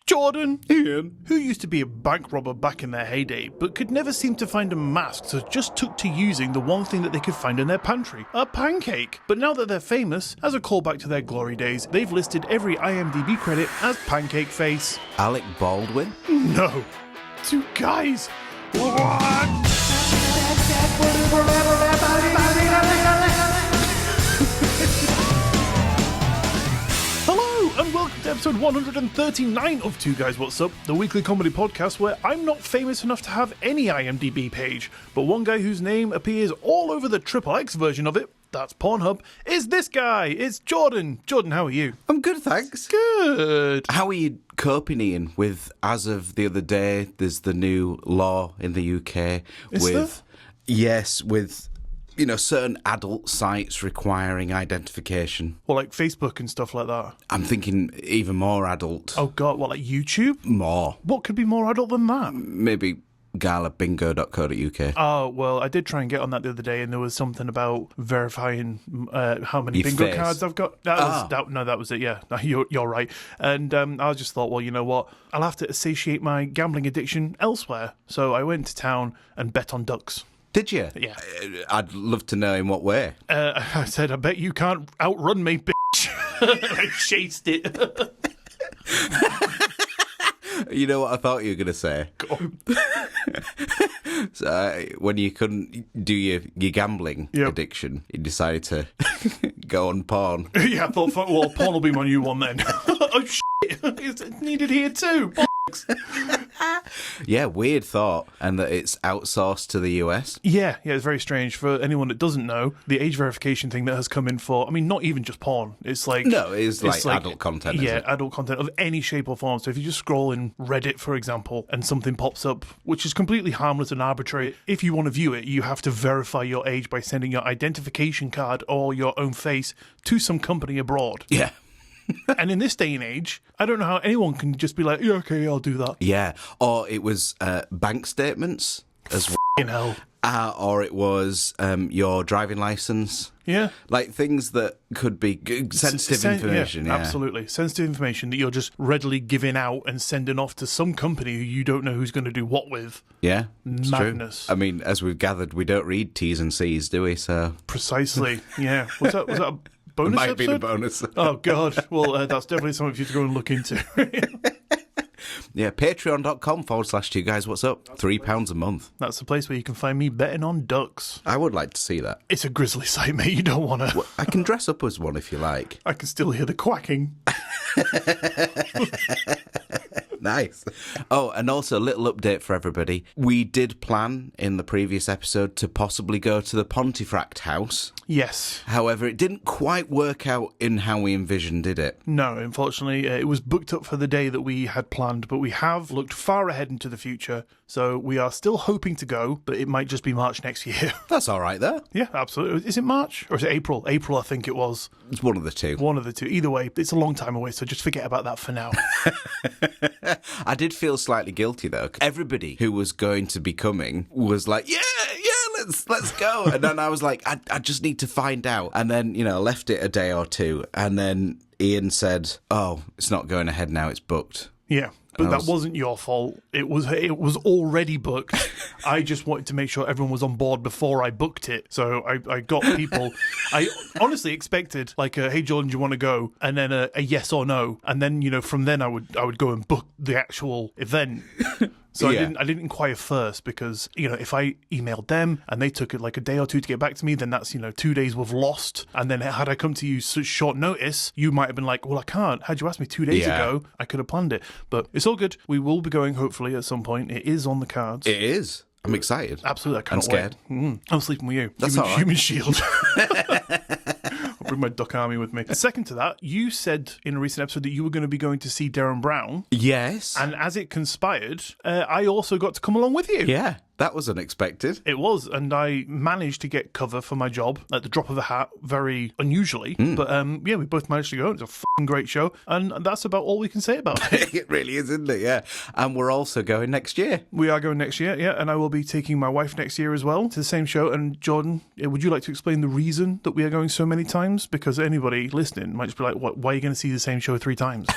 Jordan, Iain, who used to be a bank robber back in their heyday, but could never seem to find a mask, so just took to using the one thing that they could find in their pantry, a pancake. But now that they're famous, as a callback to their glory days, they've listed every IMDb credit as Pancake Face. Alec Baldwin. No. Two guys. What? Hello, and welcome to episode 139 of Two Guys What's Up, the weekly comedy podcast where I'm not famous enough to have any IMDb page, but one guy whose name appears all over the XXX version of it, that's Pornhub, is this guy. It's Jordan. Jordan, how are you? I'm good, thanks. Good. How are you coping, Iain, with, as of the other day, there's the new law in the UK Is with... there? Yes, with, you know, certain adult sites requiring identification. Well, like Facebook and stuff like that. I'm thinking even more adult. Oh God, what, like YouTube? More. What could be more adult than that? Maybe galabingo.co.uk. Oh, well, I did try and get on that the other day, and there was something about verifying how many Your bingo face. cards I've got. That was it, yeah. No, you're right. And I just thought, well, you know what? I'll have to satiate my gambling addiction elsewhere. So I went to town and bet on ducks. Did you? Yeah. I'd love to know in what way. I said, I bet you can't outrun me, bitch. I chased it. You know what I thought you were going to say? Go on. So, when you couldn't do your gambling Yep. addiction, you decided to go on porn. Yeah, I thought, well, porn will be my new one then. Oh, shit. It's needed here too. Yeah, weird thought. And that it's outsourced to the US. Yeah, it's very strange. For anyone that doesn't know, the age verification thing that has come in for, I mean, not even just porn. It's like... No, it's like adult content, isn't Yeah, it? adult content of any shape or form. So if you just scroll in Reddit, for example, and something pops up, which is completely harmless and arbitrary, if you want to view it, you have to verify your age by sending your identification card or your own face to some company abroad. Yeah. And in this day and age, I don't know how anyone can just be like, yeah, okay, I'll do that. Yeah. Or it was bank statements as well. In hell. Or it was your driving license. Yeah. Like things that could be sensitive information. Yeah. Absolutely. Sensitive information that you're just readily giving out and sending off to some company who you don't know who's going to do what with. Yeah. It's Madness. True. I mean, as we've gathered, we don't read T's and C's, do we? So Precisely. Yeah. Was that a bonus might episode? be the bonus. Oh, God. Well, that's definitely something for you to go and look into. Yeah, patreon.com/2 guys what's up. £3 a month. That's the place where you can find me betting on ducks. I would like to see that. It's a grisly sight, mate. You don't want to... Well, I can dress up as one if you like. I can still hear the quacking. Nice. Oh, and also a little update for everybody. We did plan in the previous episode to possibly go to the Pontefract house. Yes. However, it didn't quite work out in how we envisioned, did it? No, unfortunately, it was booked up for the day that we had planned, but we have looked far ahead into the future, so we are still hoping to go, but it might just be March next year. That's all right, though. Yeah, absolutely. Is it March? Or is it April? April, I think it was. It's one of the two. One of the two. Either way, it's a long time away, so just forget about that for now. I did feel slightly guilty, though. Everybody who was going to be coming was like, yeah, let's go. And then I was like, I just need to find out. And then, you know, left it a day or two. And then Iain said, oh, it's not going ahead now, it's booked. Yeah. But that wasn't your fault. It was already booked. I just wanted to make sure everyone was on board before I booked it. So I got people. I honestly expected like a, hey Jordan, do you want to go? And then a yes or no. And then, you know, from then I would go and book the actual event. So Yeah. I didn't inquire first because, you know, if I emailed them and they took it like a day or two to get back to me, then that's, you know, 2 days we've lost. And then had I come to you such short notice, you might have been like, well, I can't. Had you asked me 2 days ago, I could have planned it. But it's all good. We will be going hopefully at some point. It is on the cards. It is. I'm excited. Absolutely. I can't I'm scared. wait. I'm sleeping with you. That's all right. Human shield. I'll bring my duck army with me. Second to that, you said in a recent episode that you were going to be going to see Darren Brown. Yes. And as it conspired, I also got to come along with you. Yeah. That was unexpected. It was, and I managed to get cover for my job at the drop of a hat, very unusually. But yeah, we both managed to go. It's a fucking great show, and that's about all we can say about it. It really is, isn't it? Yeah. And we're also going next year. We are going next year, yeah, and I will be taking my wife next year as well to the same show. And Jordan, would you like to explain the reason that we are going so many times? Because anybody listening might just be like, "What? Why are you going to see the same show 3 times?"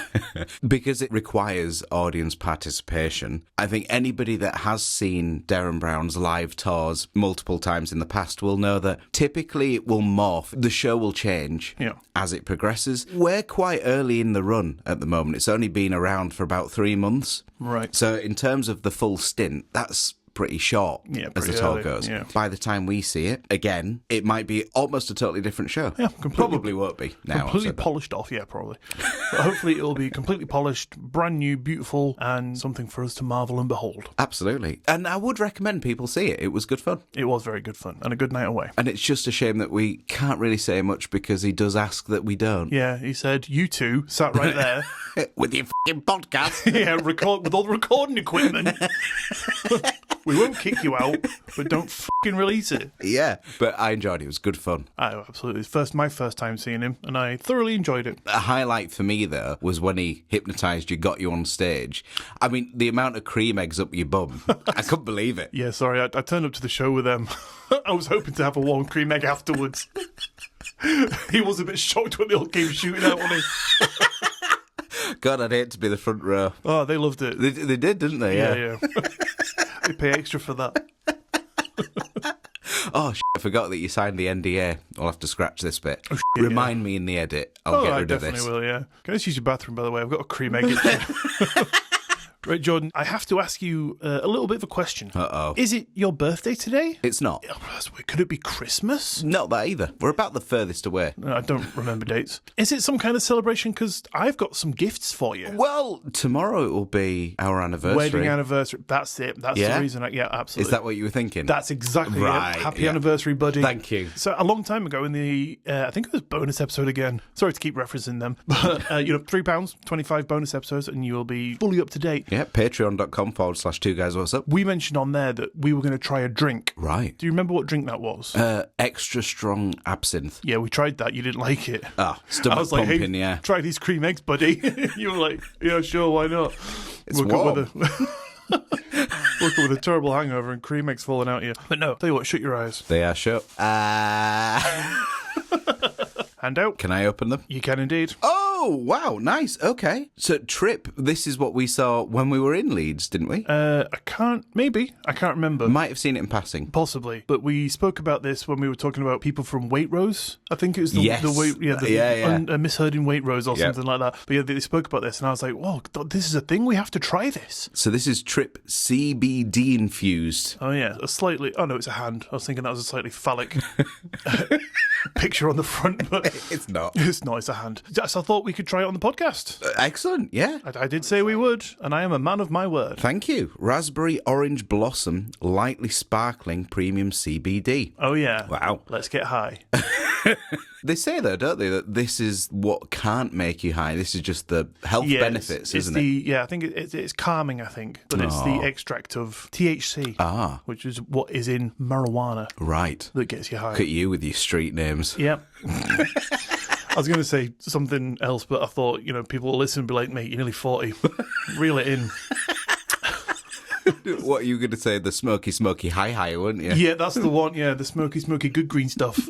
Because it requires audience participation. I think anybody that has seen Derren Brown's live tours multiple times in the past will know that typically it will morph. The show will change as it progresses. We're quite early in the run at the moment. It's only been around for about 3 months. Right. So in terms of the full stint, that's pretty short as the tour goes. Yeah. By the time we see it, again, it might be almost a totally different show. Yeah, probably won't be now. Completely polished off, yeah, probably. But hopefully it will be completely polished, brand new, beautiful, and something for us to marvel and behold. Absolutely. And I would recommend people see it. It was good fun. It was very good fun, and a good night away. And it's just a shame that we can't really say much because he does ask that we don't. Yeah, he said, you two sat right there. With your f***ing podcast. Yeah, record with all the recording equipment. We won't kick you out, but don't fucking release it. Yeah, but I enjoyed it. It was good fun. Oh, absolutely. It's my first time seeing him, and I thoroughly enjoyed it. A highlight for me, though, was when he hypnotised you, got you on stage. I mean, the amount of cream eggs up your bum, I couldn't believe it. Yeah, sorry, I turned up to the show with them. I was hoping to have a warm cream egg afterwards. He was a bit shocked when they all came shooting out on him. God, I'd hate to be the front row. Oh, they loved it. They did, didn't they? Yeah. They pay extra for that. Oh, I forgot that you signed the NDA. I'll have to scratch this bit. Oh, Remind me in the edit. I'll get rid of this. I definitely will, yeah. Can I just use your bathroom, by the way? I've got a cream egg itch. Right, Jordan, I have to ask you a little bit of a question. Uh-oh. Is it your birthday today? It's not. Could it be Christmas? Not that either. We're about the furthest away. I don't remember dates. Is it some kind of celebration? Because I've got some gifts for you. Well, tomorrow it will be our anniversary. Wedding anniversary. That's it. That's the reason. Yeah, absolutely. Is that what you were thinking? That's exactly right. it. Happy anniversary, buddy. Thank you. So a long time ago in the, I think it was bonus episode again. Sorry to keep referencing them. But, £3, 25 bonus episodes, and you will be fully up to date. Yeah, patreon.com/2guyswhatsup. We mentioned on there that we were going to try a drink. Right. Do you remember what drink that was? Extra strong absinthe. Yeah, we tried that. You didn't like it. Stomach I was like, pumping, hey, yeah. Try these cream eggs, buddy. You were like, yeah, sure, why not? It's warm. Woke up with a terrible hangover and cream eggs falling out of you. But no, tell you what, shut your eyes. They are shut. Hand out. Can I open them? You can indeed. Oh, wow, nice. Okay. So, Trip, this is what we saw when we were in Leeds, didn't we? I can't remember. Might have seen it in passing. Possibly. But we spoke about this when we were talking about people from Waitrose. I think it was the misheard in Waitrose or something like that. But yeah, they spoke about this and I was like, whoa, this is a thing. We have to try this. So this is Trip CBD infused. Oh yeah, it's a hand. I was thinking that was a slightly phallic picture on the front, but it's not. It's not, it's a hand. So I thought we could try it on the podcast. Excellent, yeah. I did say we would, and I am a man of my word. Thank you. Raspberry Orange Blossom, lightly sparkling premium CBD. Oh yeah. Wow. Let's get high. They say, though, don't they, that this is what can't make you high. This is just the health benefits, isn't it? Yeah, I think it's calming, I think. But it's the extract of THC, which is what is in marijuana. Right. That gets you high. Look at you with your street names. Yep. I was going to say something else, but I thought, people will listen and be like, mate, you're nearly 40. Reel it in. What are you going to say? The smoky high, weren't you? Yeah, that's the one. Yeah, the smoky good green stuff.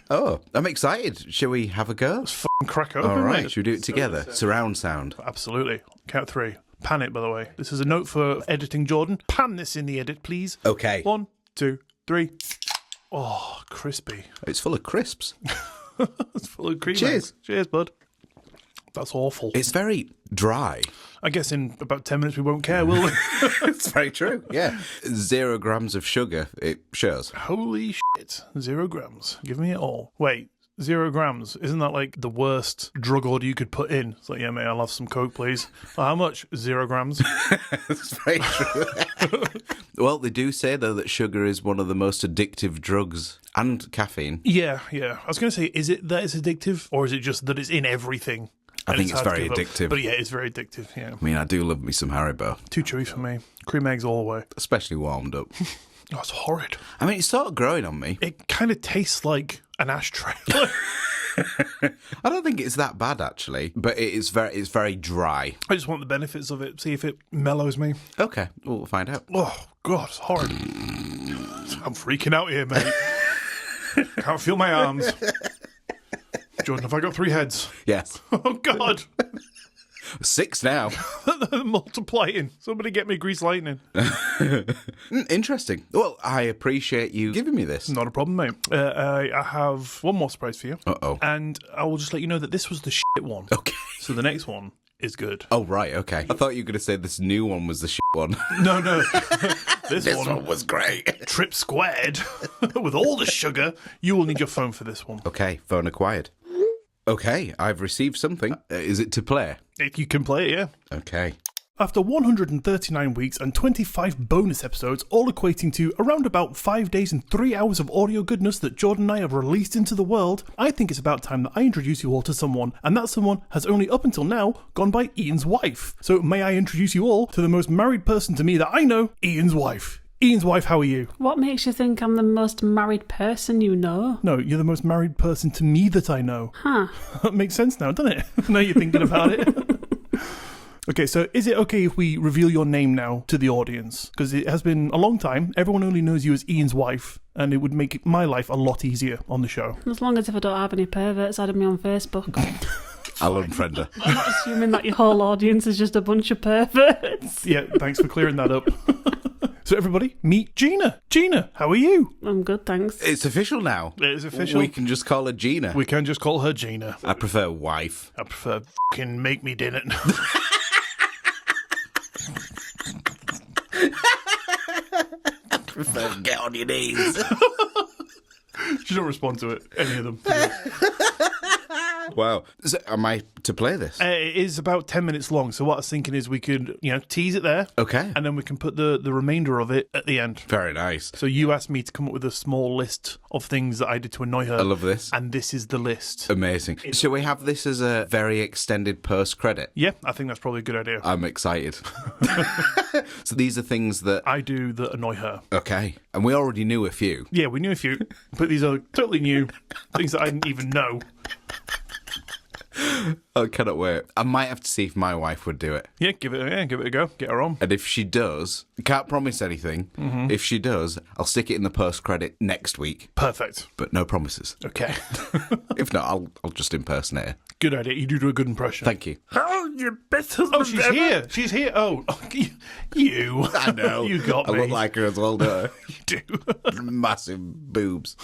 Oh, I'm excited. Shall we have a go? Let's fucking crack open, all right, mate. should we do it together? Surround sound. Absolutely. Count 3. Pan it, by the way. This is a note for editing, Jordan. Pan this in the edit, please. Okay. 1, 2, 3. Oh, crispy. It's full of crisps. It's full of cream. Cheers. Cheers, bud. That's awful. It's very dry. I guess in about 10 minutes we won't care, will we? It's very true, yeah. 0 grams of sugar, it shows. Holy shit. 0 grams. Give me it all. Wait, 0 grams. Isn't that like the worst drug order you could put in? It's like, yeah, mate, I'll have some Coke, please. How much? 0 grams. That's very true. Well, they do say, though, that sugar is one of the most addictive drugs, and caffeine. Yeah. I was going to say, is it that it's addictive, or is it just that it's in everything? I think it's hard to very give up. addictive. But yeah, it's very addictive, yeah. I mean, I do love me some Haribo, Too chewy for me. Cream eggs all the way. especially warmed up. Oh, it's horrid. I mean, it's sort of growing on me. It kind of tastes like an ashtray. I don't think it's that bad, actually, but it's very dry. I just want the benefits of it, see if it mellows me. Okay, we'll find out. Oh, God, it's horrid. I'm freaking out here, mate. Can't feel my arms. Jordan, have I got 3 heads? Yes. Oh, God. 6 now. Multiplying. Somebody get me grease lightning. Interesting. Well, I appreciate you giving me this. Not a problem, mate. I have one more surprise for you. Uh-oh. And I will just let you know that this was the shit one. Okay. So the next one is good. Oh, right, okay. I thought you were going to say this new one was the shit one. No. This one was great. trip squared with all the sugar. You will need your phone for this one. Okay, phone acquired. Okay, I've received something. Is it to play? If you can play it, yeah. Okay. After 139 weeks and 25 bonus episodes, all equating to around about 5 days and 3 hours of audio goodness that Jordan and I have released into the world, I think it's about time that I introduce you all to someone, and that someone has only up until now gone by Iain's wife. So may I introduce you all to the most married person to me that I know, Iain's wife. Iain's wife, how are you? What makes you think I'm the most married person you know? No, you're the most married person to me that I know. Huh. That makes sense now, doesn't it? Now you're thinking about it. Okay, so is it okay if we reveal your name now to the audience? Because it has been a long time. Everyone only knows you as Iain's wife, and it would make my life a lot easier on the show. As long as if I don't have any perverts adding me on Facebook. I'll unfriend her. I'm not assuming that your whole audience is just a bunch of perverts. Yeah, thanks for clearing that up. So everybody, meet Gina. Gina, how are you? I'm good, thanks. It's official now. It is official. We can just call her Gina. We can just call her Gina. I prefer wife. I prefer fucking make me dinner. Prefer get on your knees. She don't respond to it, any of them. Wow. So, am I to play this? It is about 10 minutes long, so what I was thinking is we could, tease it there. Okay. And then we can put the remainder of it at the end. Very nice. So you asked me to come up with a small list of things that I did to annoy her. I love this. And this is the list. Amazing. Shall we have this as a very extended post-credit? Yeah, I think that's probably a good idea. I'm excited. So these are things that... I do that annoy her. Okay. And we already knew a few. Yeah, we knew a few, but these are totally new things that I didn't even know. I cannot wait. I might have to see if my wife would do it. Yeah, give it a go. Get her on. And if she does, can't promise anything. Mm-hmm. If she does, I'll stick it in the post-credit next week. Perfect. But no promises. Okay. If not, I'll just impersonate her. Good idea. You do a good impression. Thank you. Oh, you're better than she's ever. Here. She's here. Oh, you. I know. You got me. I look like her as well, don't I? You do. Massive boobs.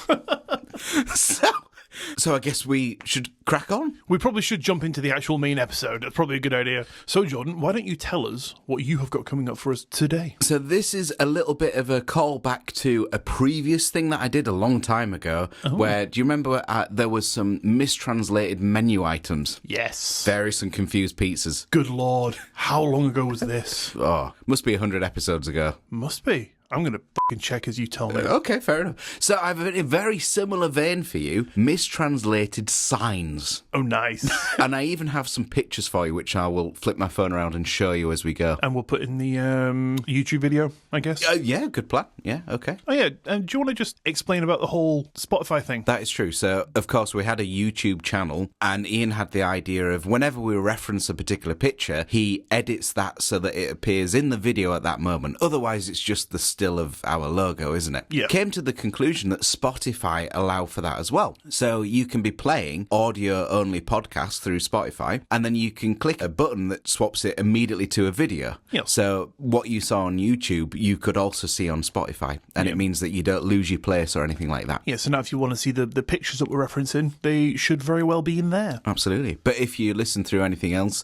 So I guess we should crack on. We probably should jump into the actual main episode. That's probably a good idea. So, Jordan, why don't you tell us what you have got coming up for us today? So this is a little bit of a callback to a previous thing that I did a long time ago, where, do you remember there was some mistranslated menu items? Yes. Various and confused pizzas. Good Lord. How long ago was this? Oh, must be 100 episodes ago. Must be. I'm going to fucking check as you tell me. Okay, fair enough. So I've a very similar vein for you, mistranslated signs. Oh, nice. And I even have some pictures for you, which I will flip my phone around and show you as we go. And we'll put in the YouTube video, I guess. Yeah, good plan. Yeah, okay. Oh, yeah. And do you want to just explain about the whole Spotify thing? That is true. So, of course, we had a YouTube channel, and Iain had the idea of whenever we reference a particular picture, he edits that so that it appears in the video at that moment. Otherwise, it's just the still of our logo, isn't it? Yeah. Came to the conclusion that Spotify allow for that as well. So you can be playing audio-only podcasts through Spotify, and then you can click a button that swaps it immediately to a video. Yeah. So what you saw on YouTube, you could also see on Spotify, and it means that you don't lose your place or anything like that. Yeah, so now if you want to see the pictures that we're referencing, they should very well be in there. Absolutely. But if you listen through anything else,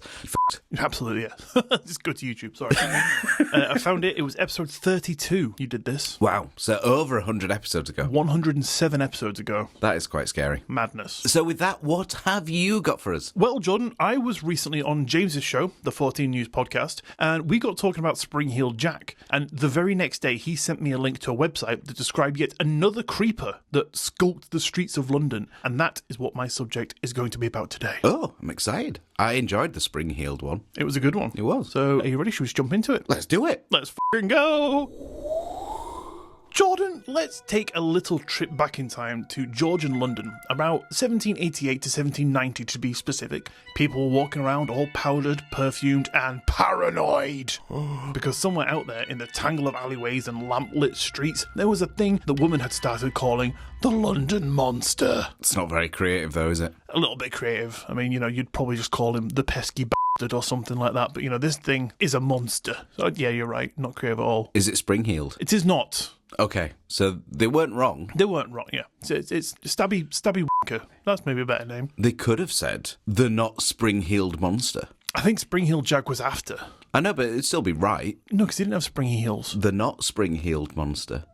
Absolutely, yeah. Just go to YouTube, sorry. I found it. It was episode 32. 2, you did this. Wow. So over 100 episodes ago. 107 episodes ago. That is quite scary. Madness. So with that, what have you got for us? Well, Jordan, I was recently on James's show, the 14 News podcast, and we got talking about Spring-Heeled Jack. And the very next day, he sent me a link to a website that described yet another creeper that skulked the streets of London. And that is what my subject is going to be about today. Oh, I'm excited. I enjoyed the spring-heeled one. It was a good one. It was. So, are you ready? Should we just jump into it? Let's do it. Let's f***ing go! Jordan, let's take a little trip back in time to Georgian London, about 1788 to 1790 to be specific. People were walking around all powdered, perfumed, and paranoid. Because somewhere out there in the tangle of alleyways and lamp-lit streets, there was a thing the woman had started calling the London Monster. It's not very creative though, is it? A little bit creative. I mean, you'd probably just call him the pesky bastard or something like that, but this thing is a monster. So yeah, you're right, not creative at all. Is it spring-heeled? It is not. Okay, so they weren't wrong. They weren't wrong, yeah. It's Stabby Wanker. That's maybe a better name. They could have said the not spring-heeled monster. I think Spring-Heeled Jack was after. I know, but it'd still be right. No, because he didn't have springy heels. The not spring-heeled monster.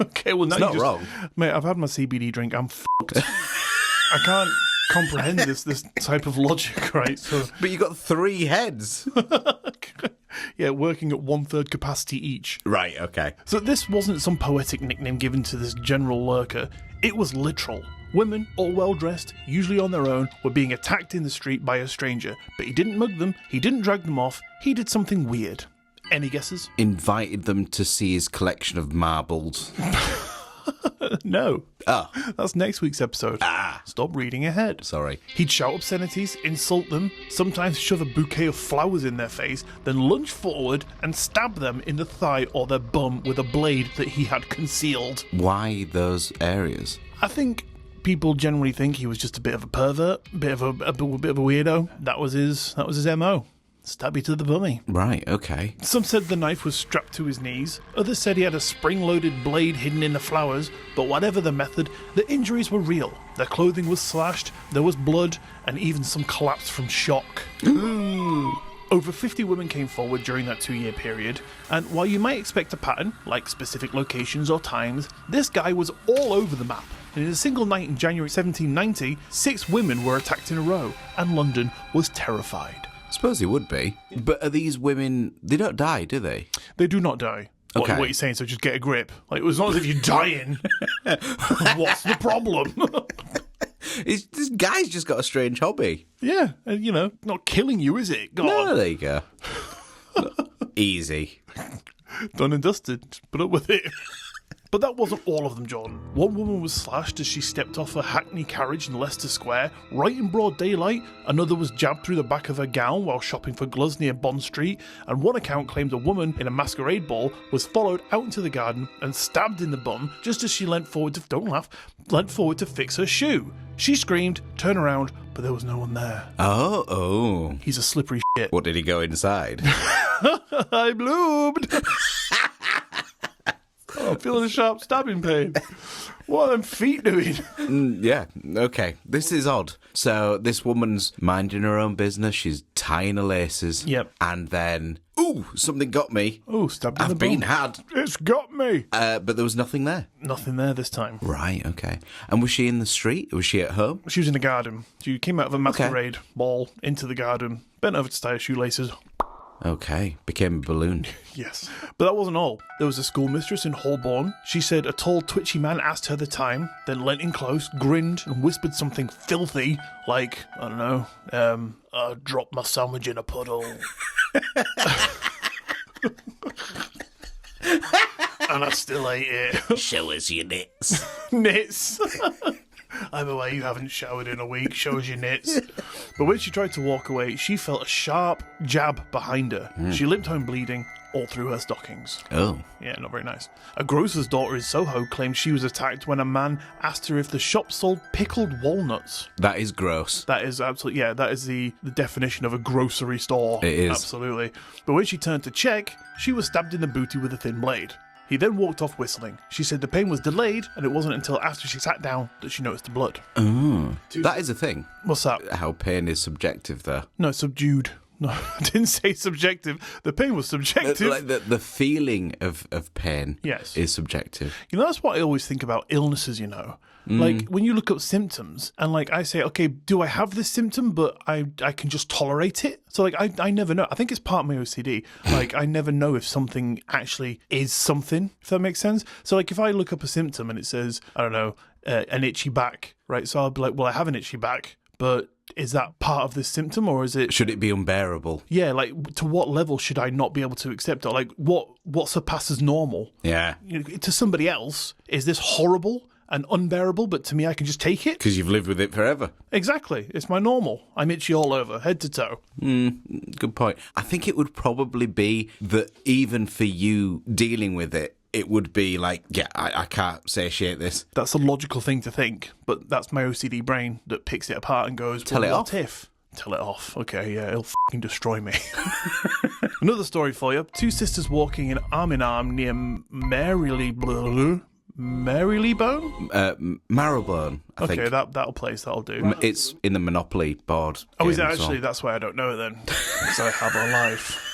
Okay, well, now It's not wrong. Mate, I've had my CBD drink. I'm fucked. I can't comprehend this type of logic, right? So, But you got 3 heads. yeah, working at 1/3 capacity each. Right, okay. So this wasn't some poetic nickname given to this general lurker. It was literal. Women, all well-dressed, usually on their own, were being attacked in the street by a stranger. But he didn't mug them, he didn't drag them off, he did something weird. Any guesses? Invited them to see his collection of marbles. No. Oh, That's next week's episode. Stop reading ahead. sorry. He'd shout obscenities, insult them, sometimes shove a bouquet of flowers in their face, then lunge forward and stab them in the thigh or their bum with a blade that he had concealed. Why those areas? I think people generally think he was just a bit of a pervert, a bit of a weirdo. That was his MO. Stab you to the bummy. Right, okay. Some said the knife was strapped to his knees. Others said he had a spring-loaded blade hidden in the flowers. But whatever the method, the injuries were real. Their clothing was slashed, there was blood, and even some collapsed from shock. Over 50 women came forward during that 2-year period, and while you might expect a pattern, like specific locations or times, this guy was all over the map. And in a single night in January 1790, 6 women were attacked in a row, and London was terrified. Suppose he would be. But are these women... They don't die, do they? They do not die. Okay. What are you saying? So just get a grip. Like, it's not as if you're dying. What's the problem? This guy's just got a strange hobby. Yeah, and not killing you, is it? God. No, there you go. Easy. Done and dusted. Just put up with it. But that wasn't all of them, John. One woman was slashed as she stepped off a Hackney carriage in Leicester Square, right in broad daylight. Another was jabbed through the back of her gown while shopping for gloves near Bond Street. And one account claimed a woman in a masquerade ball was followed out into the garden and stabbed in the bum just as she leant forward to fix her shoe. She screamed, turned around, but there was no one there. Oh. He's a slippery shit. What, did he go inside? I bloomed. Oh, I'm feeling a sharp stabbing pain. What are them feet doing? Yeah, okay. This is odd. So this woman's minding her own business. She's tying her laces. Yep. And then, ooh, something got me. Oh, stabbed in the I've been bum. had. It's got me. But there was nothing there. Nothing there this time. Right, okay. And was she in the street? Was she at home? She was in the garden. She came out of a masquerade ball into the garden, bent over to tie her shoelaces. Okay, became a balloon. Yes. But that wasn't all. There was a schoolmistress in Holborn. She said a tall, twitchy man asked her the time, then leant in close, grinned, and whispered something filthy, like, I don't know, I dropped my sandwich in a puddle. And I still ate it. Show us your nits. Nits. I'm aware you haven't showered in a week. Shows your nits. But when she tried to walk away, she felt a sharp jab behind her. She limped home bleeding all through her stockings. Oh. Yeah, not very nice. A grocer's daughter in Soho claimed she was attacked when a man asked her if the shop sold pickled walnuts. That is gross. That is absolutely, yeah, that is the definition of a grocery store. It is. Absolutely. But when she turned to check, she was stabbed in the booty with a thin blade. He then walked off whistling. She said the pain was delayed, and it wasn't until after she sat down that she noticed the blood. Oh. That is a thing. What's that? How pain is subjective, though. No, subdued. No, I didn't say subjective. The pain was subjective. Like the feeling of pain Yes. is subjective. That's what I always think about illnesses, Like, when you look up symptoms, and, like, I say, okay, do I have this symptom, but I can just tolerate it? So, like, I never know. I think it's part of my OCD. Like, I never know if something actually is something, if that makes sense. So, like, if I look up a symptom and it says, I don't know, an itchy back, right? So I'll be like, well, I have an itchy back, but is that part of this symptom, or is it... Should it be unbearable? Yeah, like, to what level should I not be able to accept it? Like, what surpasses normal? Yeah. To somebody else, is this horrible and unbearable, but to me, I can just take it? Because you've lived with it forever. Exactly. It's my normal. I'm itchy all over, head to toe. Good point. I think it would probably be that even for you dealing with it, it would be like, yeah, I can't satiate this. That's a logical thing to think, but that's my OCD brain that picks it apart and goes, Tell it off. What if? Tell it off. Okay, yeah, it'll fucking destroy me. Another story for you. Two sisters walking in arm near Marylebone? Marylebone, I think. Okay, that'll place. That'll do. It's in the Monopoly board. Oh, is it game as actually? well. That's why I don't know it then. Because I have a life.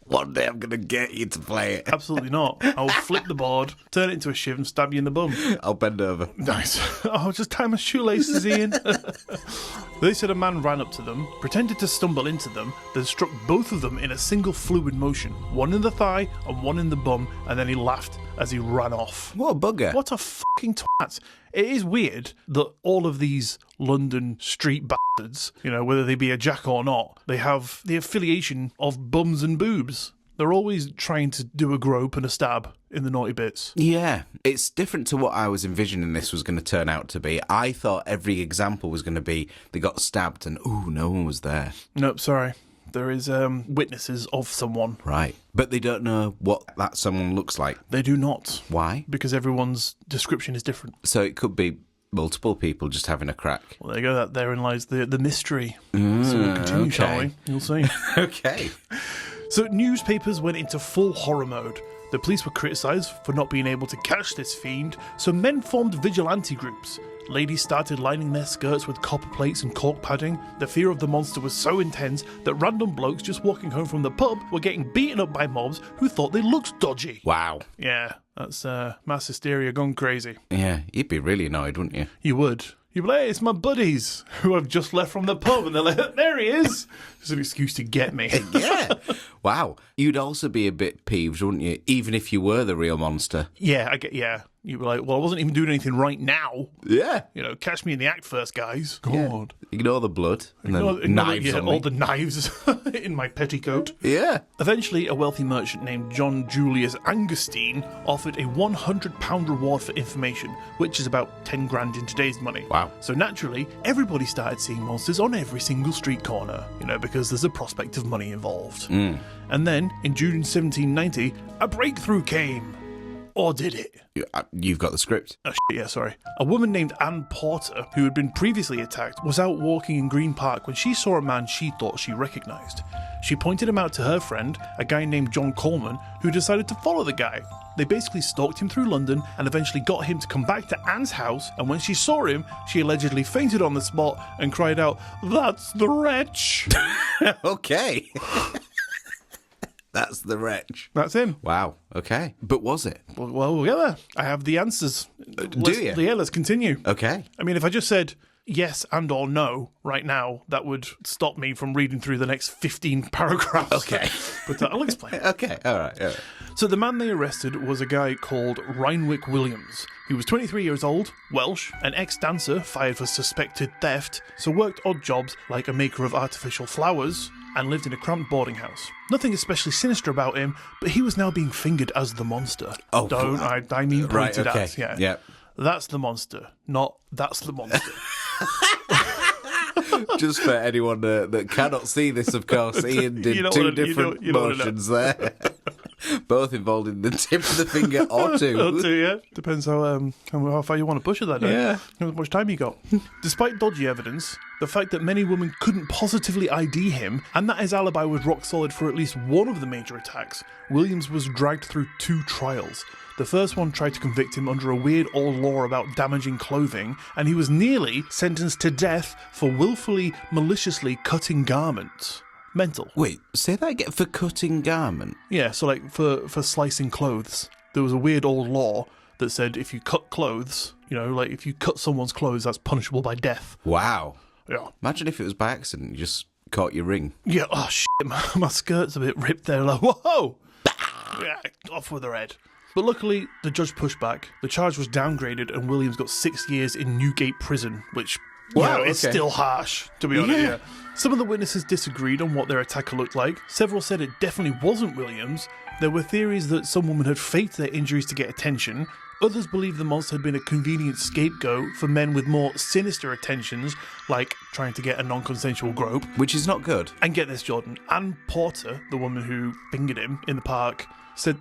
One day I'm going to get you to play it. Absolutely not. I'll flip the board, turn it into a shiv and stab you in the bum. I'll bend over. Nice. Oh, just tie my shoelaces, Ian. They said a man ran up to them, pretended to stumble into them, then struck both of them in a single fluid motion. One in the thigh and one in the bum, and then he laughed as he ran off. What a bugger. What a fucking twat. It is weird that all of these London street bastards, whether they be a jack or not, they have the affiliation of bums and boobs. They're always trying to do a grope and a stab in the naughty bits. Yeah, it's different to what I was envisioning this was going to turn out to be. I thought every example was going to be they got stabbed and, no one was there. Nope, sorry. There is witnesses of someone. Right. But they don't know what that someone looks like. They do not. Why? Because everyone's description is different. So it could be multiple people just having a crack. Well, there you go. Therein lies the mystery. So we'll continue, shall we? You'll see. Okay. So newspapers went into full horror mode. The police were criticised for not being able to catch this fiend, so men formed vigilante groups. Ladies started lining their skirts with copper plates and cork padding. The fear of the monster was so intense that random blokes just walking home from the pub were getting beaten up by mobs who thought they looked dodgy. Wow. Yeah, that's mass hysteria gone crazy. Yeah, you'd be really annoyed, wouldn't you? You would. You'd be like, hey, it's my buddies who I've just left from the pub, and they're like, there he is. It's an excuse to get me. Yeah. Wow. You'd also be a bit peeved, wouldn't you? Even if you were the real monster. Yeah, You'd be like, well, I wasn't even doing anything right now. Yeah. Catch me in the act first, guys. God. Yeah. Ignore the blood and the knives on all me. the knives in my petticoat. Yeah. Eventually, a wealthy merchant named John Julius Angerstein offered a £100 reward for information, which is about 10 grand in today's money. Wow. So naturally, everybody started seeing monsters on every single street corner, because there's a prospect of money involved. And then, in June 1790, a breakthrough came. Or did it? You've got the script. Oh, shit, yeah, sorry. A woman named Anne Porter, who had been previously attacked, was out walking in Green Park when she saw a man she thought she recognised. She pointed him out to her friend, a guy named John Coleman, who decided to follow the guy. They basically stalked him through London and eventually got him to come back to Anne's house, and when she saw him, she allegedly fainted on the spot and cried out, "That's the wretch!" Okay. That's the wretch. That's him. Wow. Okay. But was it? Well, we'll get there. I have the answers. Do you? Yeah, let's continue. Okay. I mean, if I just said yes and or no right now, that would stop me from reading through the next 15 paragraphs. Okay. But I'll explain. Okay. All right. So the man they arrested was a guy called Reinwick Williams. He was 23 years old, Welsh, an ex-dancer fired for suspected theft, so worked odd jobs like a maker of artificial flowers, and lived in a cramped boarding house. Nothing especially sinister about him, but he was now being fingered as the monster. Oh, I mean pointed right, okay. at. Yeah. Yep. That's the monster, not that's the monster. Just for anyone that cannot see this, of course, Ian did two different motions there. Both involved in the tip of the finger or two. Or two, yeah. Depends how far you want to push it that day. Yeah. How much time you got. Despite dodgy evidence, the fact that many women couldn't positively ID him, and that his alibi was rock solid for at least one of the major attacks, Williams was dragged through 2 trials. The first one tried to convict him under a weird old law about damaging clothing, and he was nearly sentenced to death for willfully, maliciously cutting garments. Mental. Wait, say that again, for cutting garment? Yeah, so like for slicing clothes. There was a weird old law that said if you cut clothes, like if you cut someone's clothes, that's punishable by death. Wow. Yeah. Imagine if it was by accident, you just caught your ring. Yeah, oh shit, my skirt's a bit ripped there, like, whoa! Yeah, off with her head. But luckily, the judge pushed back. The charge was downgraded and Williams got 6 years in Newgate prison, which, is still harsh, to be honest. Yeah. Some of the witnesses disagreed on what their attacker looked like. Several said it definitely wasn't Williams. There were theories that some woman had faked their injuries to get attention. Others believed the monster had been a convenient scapegoat for men with more sinister intentions, like trying to get a non-consensual grope. Which is not good. And get this, Jordan. Anne Porter, the woman who fingered him in the park, said,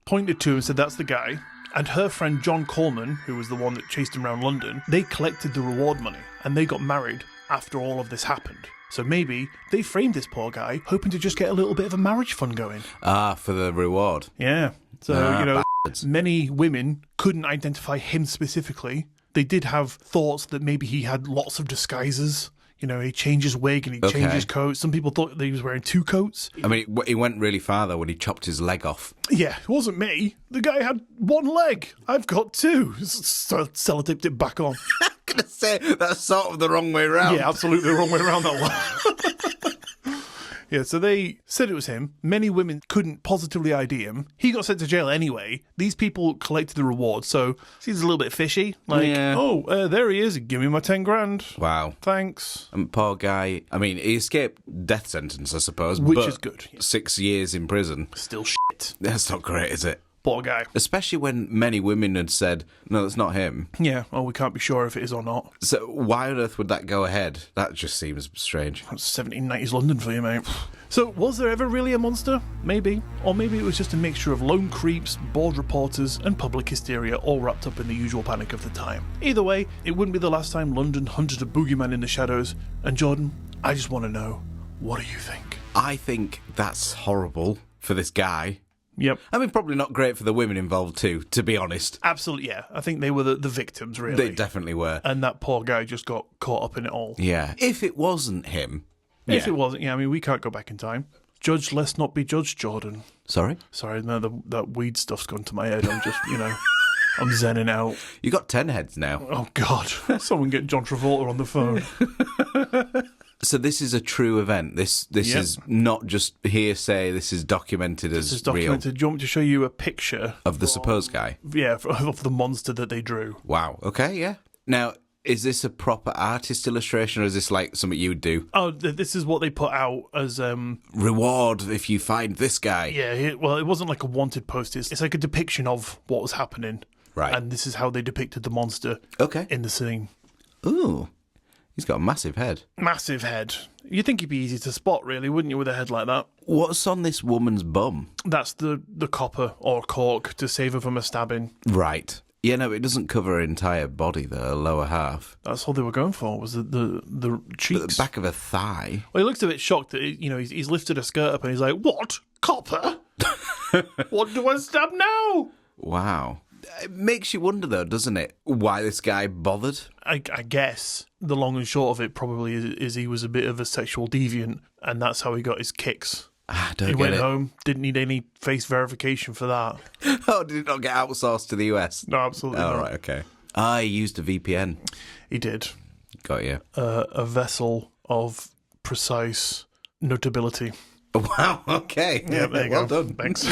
pointed to him and said, that's the guy. And her friend John Coleman, who was the one that chased him around London, they collected the reward money and they got married after all of this happened. So maybe they framed this poor guy, hoping to just get a little bit of a marriage fund going. Ah, for the reward. Yeah. So, many women couldn't identify him specifically. They did have thoughts that maybe he had lots of disguises. He changed his wig and he changed his coat. Some people thought that he was wearing 2 coats. I mean, he went really far, though, when he chopped his leg off. Yeah, it wasn't me. The guy had 1 leg. I've got 2. So sellotaped it back on. I'm going to say that's sort of the wrong way around. Yeah, absolutely the wrong way around that one. Yeah, so they said it was him. Many women couldn't positively ID him. He got sent to jail anyway. These people collected the reward, so seems a little bit fishy. Like, there he is. Give me my 10 grand. Wow. Thanks. And poor guy. I mean, he escaped death sentence, I suppose. Which is good. Yeah. 6 years in prison. Still shit. That's not great, is it? Poor guy. Especially when many women had said, no, that's not him. Yeah, we can't be sure if it is or not. So why on earth would that go ahead? That just seems strange. That's 1790s London for you, mate. So, was there ever really a monster? Maybe. Or maybe it was just a mixture of lone creeps, bored reporters, and public hysteria all wrapped up in the usual panic of the time. Either way, it wouldn't be the last time London hunted a boogeyman in the shadows. And Jordan, I just want to know, what do you think? I think that's horrible for this guy. Yep. I mean, probably not great for the women involved too, to be honest. Absolutely, yeah. I think they were the victims, really. They definitely were. And that poor guy just got caught up in it all. Yeah. If it wasn't him... If it wasn't, I mean, we can't go back in time. Judge lest not be judged, Jordan. Sorry? Sorry, no, that weed stuff's gone to my head. I'm just, I'm zenning out. You got 10 heads now. Oh, God. Someone get John Travolta on the phone. So this is a true event. This is not just hearsay. This is documented as real. This is documented. Do you want me to show you a picture? Of the supposed guy? Yeah, of the monster that they drew. Wow. Okay, yeah. Now... is this a proper artist illustration, or is this like something you would do? Oh, this is what they put out as... reward if you find this guy. Yeah, it wasn't like a wanted post. It's like a depiction of what was happening. Right. And this is how they depicted the monster in the scene. Ooh, he's got a massive head. Massive head. You'd think he'd be easy to spot, really, wouldn't you, with a head like that? What's on this woman's bum? That's the copper or cork to save her from a stabbing. Right. Yeah, no, it doesn't cover her entire body, the lower half. That's all they were going for, was the cheeks. The back of her thigh. Well, he looks a bit shocked that, he's lifted her skirt up and he's like, what? Copper? What do I stab now? Wow. It makes you wonder, though, doesn't it, why this guy bothered? I guess the long and short of it probably is he was a bit of a sexual deviant, and that's how he got his kicks. He went home, didn't need any face verification for that. Oh, did it not get outsourced to the US? No, absolutely not. Oh, right, okay. He used a VPN. He did. Got you. A vessel of precise notability. Wow, okay. Yeah, there you well go. Done. Thanks.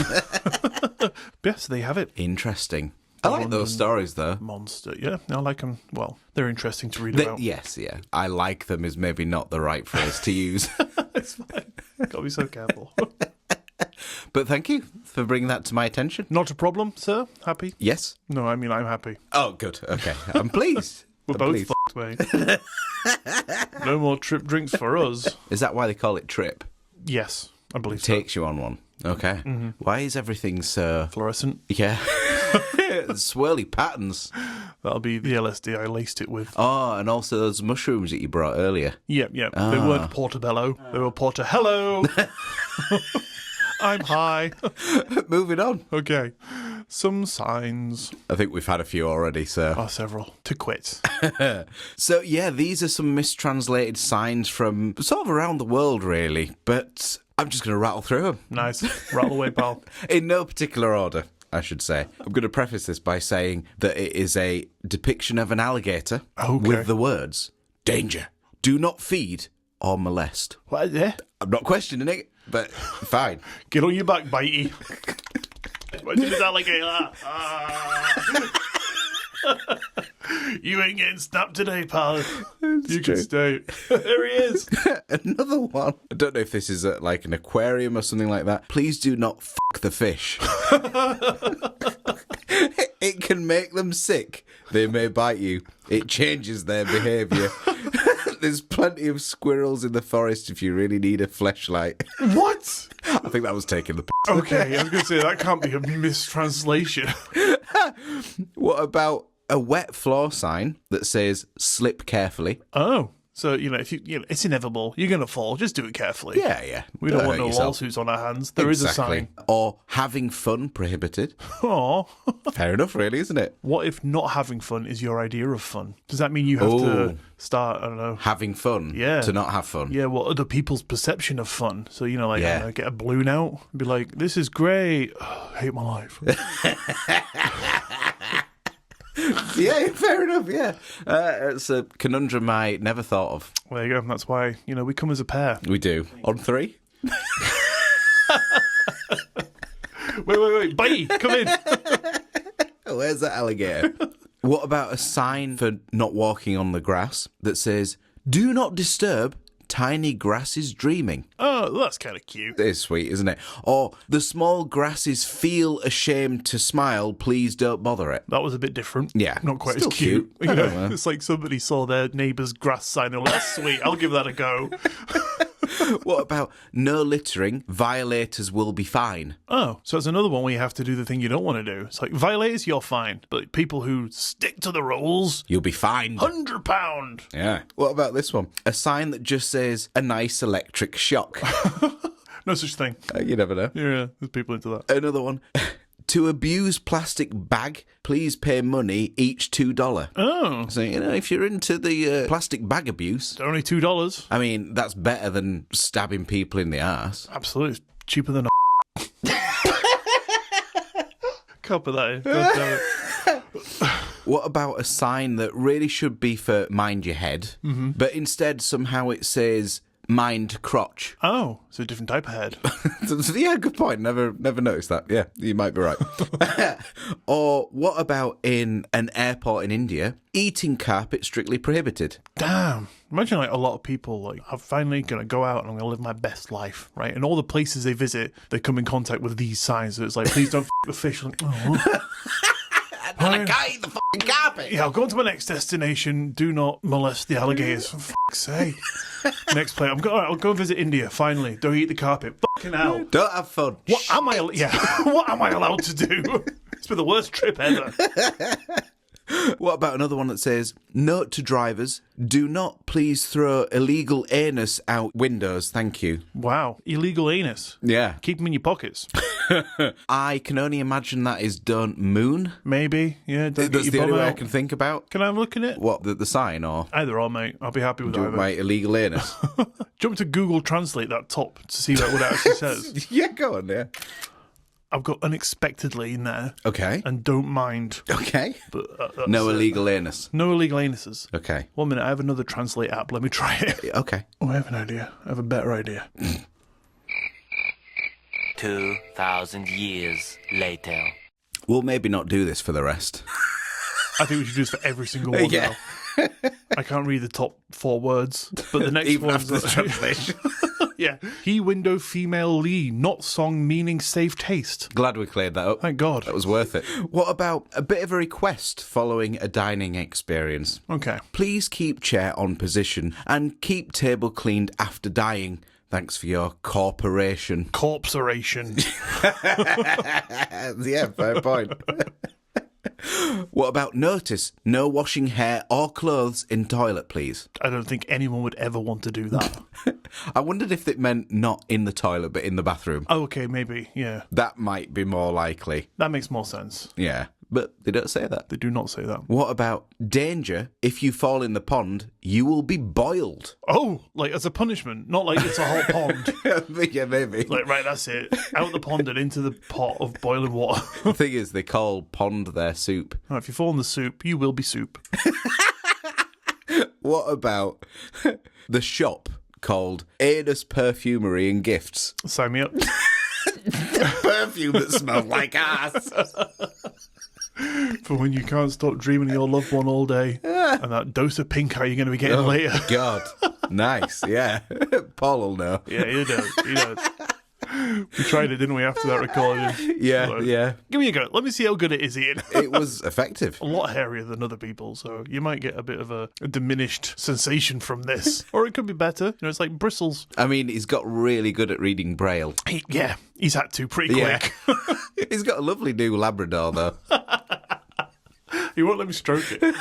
Yes, they have it. Interesting. I like those stories, though. Monster, yeah. I like them. Well, they're interesting to read about. Yes, yeah. I like them is maybe not the right phrase to use. It's fine. Gotta be so careful. But thank you for bringing that to my attention. Not a problem, sir. Happy? Yes. No, I mean, I'm happy. Oh, good. Okay. I'm pleased. We're both fucked, mate. No more trip drinks for us. Is that why they call it trip? Yes, I believe so. Takes you on one. Okay. Why is everything so... Fluorescent. Yeah. Swirly patterns. That'll be the LSD I laced it with. Oh, and also those mushrooms that you brought earlier. Yep. They weren't portobello. They were hello. I'm high. Moving on. Okay. Some signs. I think we've had a few already, so... Oh, several. To quit. So, yeah, these are some mistranslated signs from sort of around the world, really. But I'm just going to rattle through them. Nice. Rattle away, pal. In no particular order, I should say. I'm going to preface this by saying that it is a depiction of an alligator with the words, danger, do not feed or molest. What is it? I'm not questioning it, but fine. Get on your back, bitey. What did this alligator? You ain't getting snapped today, pal. You can stay. There he is. Another one. I don't know if this is at like an aquarium or something like that. Please do not fuck the fish. It can make them sick. They may bite you. It changes their behaviour. There's plenty of squirrels in the forest if you really need a fleshlight. What? I think that was taking the piss. Okay, I was going to say, that can't be a mistranslation. What about a wet floor sign that says slip carefully? Oh. So, if it's inevitable. You're going to fall. Just do it carefully. Yeah. We don't want no lawsuits on our hands. There is a sign. Or having fun prohibited. Oh. Fair enough, really, isn't it? What if not having fun is your idea of fun? Does that mean you have to start, I don't know... Having fun? Yeah. To not have fun? Yeah, what other people's perception of fun? So, I don't know, get a balloon out and be like, this is great. I hate my life. Yeah, fair enough, yeah. It's a conundrum I never thought of. There you go. That's why, we come as a pair. We do. On 3? Wait. Bitey, come in. Where's that alligator? What about a sign for not walking on the grass that says, do not disturb tiny grasses dreaming? Oh, that's kind of cute. It is sweet, isn't it? Or the small grasses feel ashamed to smile, please don't bother it. That was a bit different. Yeah. Not quite Still as cute. cute. It's like somebody saw their neighbour's grass sign and that's sweet. I'll give that a go. What about no littering, violators will be fine? Oh, so it's another one where you have to do the thing you don't want to do. It's like, violators, you're fine. But people who stick to the rules... You'll be fined. £100. Yeah. What about this one? A sign that just says, a nice electric shock. No such thing. You never know. Yeah, there's people into that. Another one. To abuse plastic bag, please pay money, each $2. Oh. So, if you're into the plastic bag abuse... They're only $2. I mean, that's better than stabbing people in the arse. Absolutely. It's cheaper than a... Can't put that in. God damn it. What about a sign that really should be for mind your head, but instead somehow it says... mind crotch. Oh, it's a different type of head. Yeah, good point. Never noticed that. Yeah, you might be right. Or what about in an airport in India, eating carpet strictly prohibited? Damn. Imagine a lot of people I'm finally going to go out and I'm going to live my best life, right? And all the places they visit, they come in contact with these signs. So it's like, please don't the fish. Like, oh. And I can't eat the fucking carpet. Yeah, I'll go on to my next destination. Do not molest the alligators. For fuck's sake. Next place. I'll go visit India, finally. Don't eat the carpet. Fucking hell. Don't have fun. What am I... Yeah. What am I allowed to do? It's been the worst trip ever. What about another one that says, note to drivers, do not please throw illegal anus out windows, thank you. Wow. Illegal anus. Yeah. Keep them in your pockets. I can only imagine that is don't moon. Maybe. Yeah. Don't That's get the your only bum way I out. can think about. Can I have a look at it? What, the sign or? Either or, mate. I'll be happy with either. My illegal anus. Jump to Google Translate that top to see what it actually says. Yeah, go on, yeah. I've got unexpectedly in there. Okay. And don't mind. Okay. But no illegal anus. No illegal anuses. Okay. 1 minute, I have another Translate app. Let me try it. Okay. Oh, I have an idea. I have a better idea. 2,000 years later. We'll maybe not do this for the rest. I think we should do this for every single one Yeah. now. I can't read the top 4 words, but the next Even one after the translation. Yeah. He window female Lee, not song meaning safe taste. Glad we cleared that up. Thank God. That was worth it. What about a bit of a request following a dining experience? Okay. Please keep chair on position and keep table cleaned after dying. Thanks for your corporation. Corpseration. Yeah, fair point. What about notice? No washing hair or clothes in toilet, please. I don't think anyone would ever want to do that. I wondered if it meant not in the toilet, but in the bathroom. Oh, okay, maybe, yeah. That might be more likely. That makes more sense. Yeah, but they don't say that. They do not say that. What about danger? If you fall in the pond, you will be boiled. Oh, like as a punishment, not like it's a hot pond. Yeah, maybe. Like, right, that's it. Out the pond and into the pot of boiling water. The thing is, they call pond their soup. Oh, if you fall in the soup, you will be soup. What about the shop called Anus Perfumery and Gifts? Sign me up. Perfume that smells like ass. For when you can't stop dreaming of your loved one all day. And that dose of pink eye you're going to be getting later. God. Nice, yeah. Paul will know. Yeah, he does. He does. We tried it, didn't we, after that recording? Yeah, So, yeah. Give me a go. Let me see how good it is, Ian. It was effective. A lot hairier than other people, so you might get a bit of a diminished sensation from this. Or it could be better. You know, it's like bristles. I mean, he's got really good at reading Braille. He's had to pretty quick. Yeah. He's got a lovely new Labrador, though. He won't let me stroke it.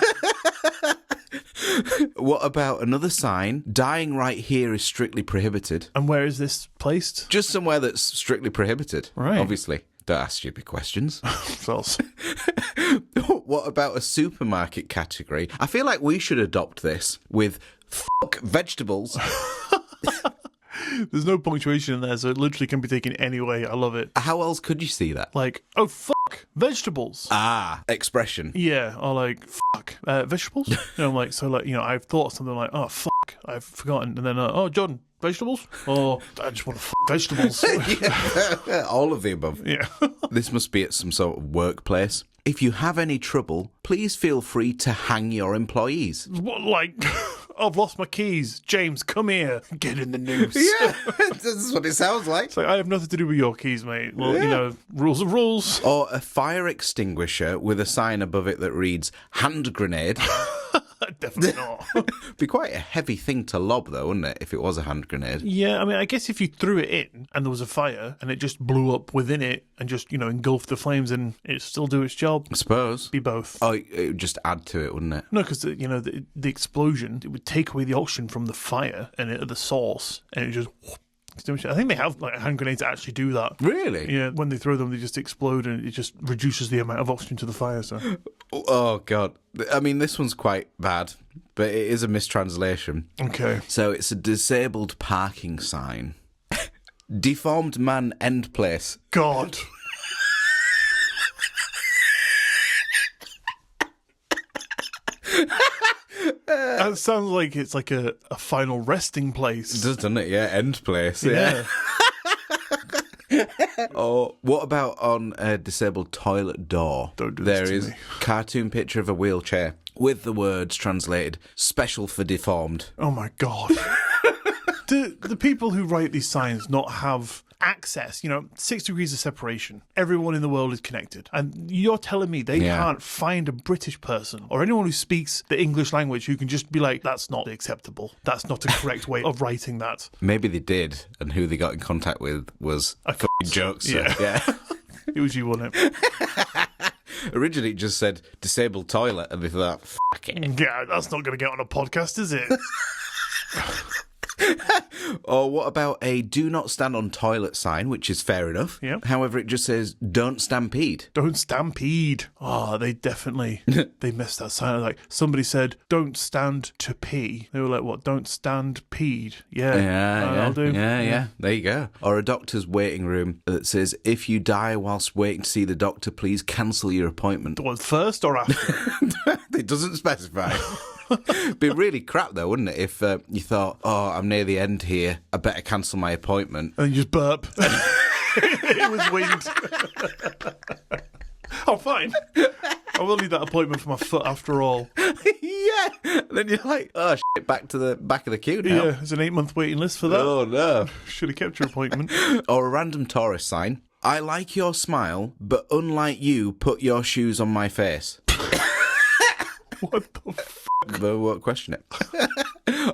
What about another sign? Dying right here is strictly prohibited. And where is this placed? Just somewhere that's strictly prohibited. Right. Obviously. Don't ask stupid questions. False. What about a supermarket category? I feel like we should adopt this with fuck vegetables. There's no punctuation in there, so it literally can be taken any way. I love it. How else could you see that? Like, oh, fuck, vegetables. Ah, expression. Yeah, or like, fuck, vegetables? I'm like, so like, I've thought something like, oh, fuck, I've forgotten. And then, oh, John, vegetables? Oh, I just want to fuck vegetables. Yeah. All of the above. Yeah. This must be at some sort of workplace. If you have any trouble, please feel free to hang your employees. What, like, I've lost my keys. James, come here. Get in the noose. Yeah, that's what it sounds like. It's like, I have nothing to do with your keys, mate. Well, rules are rules. Or a fire extinguisher with a sign above it that reads, hand grenade. Definitely not. Be quite a heavy thing to lob, though, wouldn't it, if it was a hand grenade? Yeah, I mean, I guess if you threw it in and there was a fire and it just blew up within it and just, engulfed the flames and it'd still do its job. I suppose. Be both. Oh, it would just add to it, wouldn't it? No, because, the explosion, it would take away the oxygen from the fire and the source and it just... I think they have like hand grenades that actually do that. Really? Yeah, when they throw them, they just explode and it just reduces the amount of oxygen to the fire. So, oh God! I mean, this one's quite bad, but it is a mistranslation. Okay. So it's a disabled parking sign. Deformed man end place. God. That sounds like it's like a final resting place. It does, doesn't it? Yeah, end place. Yeah. Or what about on a disabled toilet door? Don't do this There to is me. cartoon picture of a wheelchair with the words translated "special for deformed." Oh my God. Do the people who write these signs not have access? 6 degrees of separation. Everyone in the world is connected. And you're telling me they can't find a British person or anyone who speaks the English language who can just be like, that's not acceptable. That's not a correct way of writing that. Maybe they did, and who they got in contact with was a fucking jokester. Yeah. Yeah. It was you, wasn't it? Originally, it just said disabled toilet, and they thought, fuck it. Yeah, that's not going to get on a podcast, is it? Or what about a do not stand on toilet sign, which is fair enough. Yeah. However, it just says don't stampede. Don't stampede. Oh, they definitely, they messed that sign. Like, somebody said, don't stand to pee. They were like, what? Don't stand peed. Yeah. That'll do. Yeah. There you go. Or a doctor's waiting room that says, if you die whilst waiting to see the doctor, please cancel your appointment. What, first or after? It doesn't specify. Be really crap though, wouldn't it, if you thought, oh, I'm near the end here, I better cancel my appointment. And you just burp. It was winged. Oh, fine. I will need that appointment for my foot after all. Yeah. And then you're like, oh, shit, back to the back of the queue now. Yeah, there's an 8-month waiting list for that. Oh, no. Should have kept your appointment. Or a random tourist sign. I like your smile, but unlike you, put your shoes on my face. What the f***? But won't question it.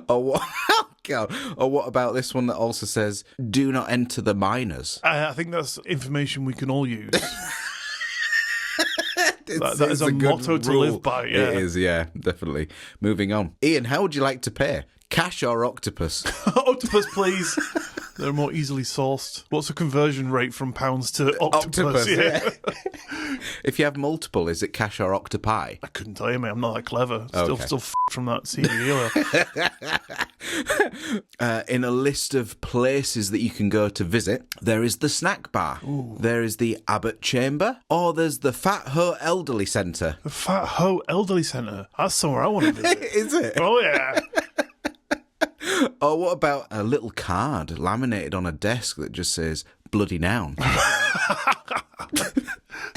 Or what? God. Or what about this one that also says, do not enter the minors? I think that's information we can all use. That is a good motto to rule. live by, yeah. It is, yeah, definitely. Moving on. Iain, how would you like to pay? Cash or octopus? Octopus, please. They're more easily sourced. What's the conversion rate from pounds to octopus? yeah. If you have multiple, is it cash or octopi? I couldn't tell you, mate. I'm not that clever. Okay. Still from that CBD era. In a list of places that you can go to visit, there is the snack bar, there is the Abbott Chamber, or there's the Fat Ho Elderly Centre. The Fat Ho Elderly Centre. That's somewhere I want to visit. Is it? Oh, yeah. Or what about a little card laminated on a desk that just says, bloody noun?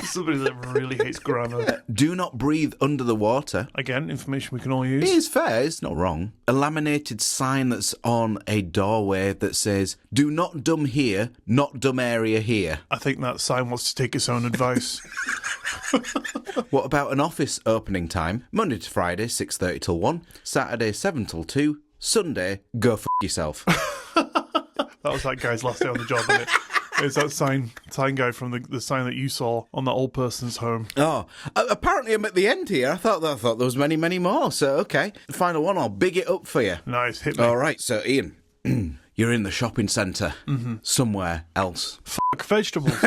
Somebody that really hates grammar. Do not breathe under the water. Again, information we can all It use. is fair, it's not wrong. A laminated sign that's on a doorway that says, do not dumb here, not dumb area here. I think that sign wants to take its own advice. What about an office opening time? Monday to Friday, 6:30 till 1, Saturday, 7 till 2, Sunday, go f*** yourself. That was that guy's last day on the job, isn't it? It's that sign guy from the sign that you saw on that old person's home. Oh, apparently I'm at the end here. I thought there was many, many more. So, okay. Final one, I'll big it up for you. Nice, hit me. All right, so Iain, you're in the shopping centre somewhere else. Fuck vegetables.